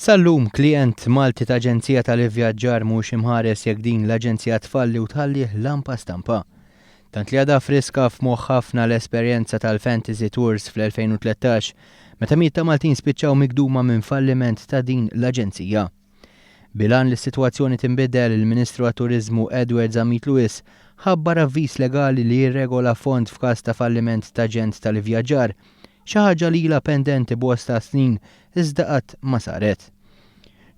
Sal-lum klient Malti ta' Aġenzija tal-Ivvjaġġar mhux imħares jekk din l-aġenzija tfalli u tħallih lampa stampa. Tant li għadha friska f'moħħ ħafna l-esperjenza tal-Fantasy Tours fl-2013 meta miet ta' Maltin spiċċaw migduma minn falliment ta' din l-aġenzija. Bilan li s-sitwazzjoni tinbidel, il-Ministru għat-Turiżmu Edward Zammit Lewis ħabbar avviż legali li jirregola fond f'każ ta' falliment ta' aġent tal-ivvjaġġar, xi ħaġa li ilha pendenti bosta snin iżda qatt ma saret.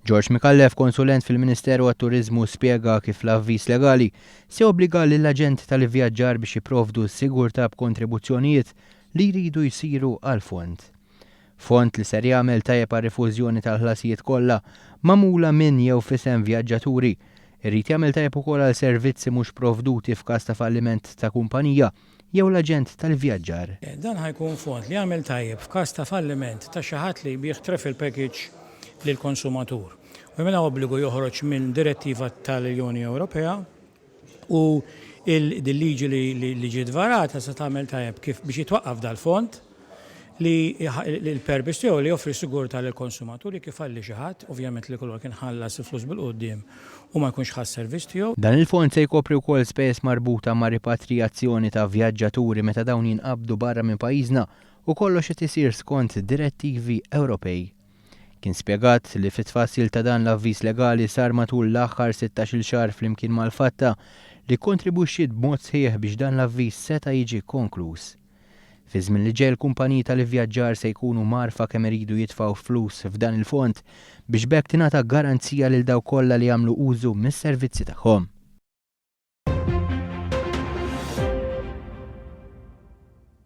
George Mikallef, konsulent fil-Ministeru għat-Turiżmu, spjega kif l-avviż legali se obbliga lill-aġent tal-ivvjaġġar biex jipprovdu s-sigurtà b'kontribuzzjonijiet li jridu jsiru għall-fond. Fond li ser jagħmel tajjeb għar-rifużjoni tal-ħlasijiet kollha magħmula minn jew f'isem vjaġġaturi, irid jagħmel tajjeb ukoll għal servizzi mhux provduti f'każ ta' falliment ta' kumpanija jew l-aġent tal-vjaġġar. Dan ħajkun fond li jagħmel tajjeb f'każ ta' falliment ta' xi ħadd li jbih travel package lill-konsumatur. U jmena obbligu joħroġ minn direttiva tal-Unjoni Ewropea u il-liġi li ġiet varata se tagħmel tajjeb kif biex jitwaqqaf dal-fond li l-perbiss tiegħu li joffri sigurtà lill-konsumaturi kif għalli xi ħadd, ovvjament li kollu kien ħallas il-flus bil-qudiem u ma jkunx ħass servizz tiegħu. Dan il-fond se jkopri wkoll spejjeż marbuta ma' ripatrijazzjoni ta' vjaġġaturi meta dawn jinqabdu barra minn pajjiżna u kollox qed isir skont direttivi Ewropej. Kien spjegat li fit-tfassil ta' dan l-avviż legali sar matul l-aħħar 16-il xahar flimkien mal-fatta li kontribwixxiet b'mod sħiħ biex dan l-avviż seta' jiġi konkluż. Fi żmien li ġej il-kumpaniji tal-ivvjaġġar se jkunu marfa kemm iridu jitfgħu flus f'dan il-fond biex bekk tingħata garanzija lil dawk kollha li jagħmlu użu mis-servizzi tagħhom.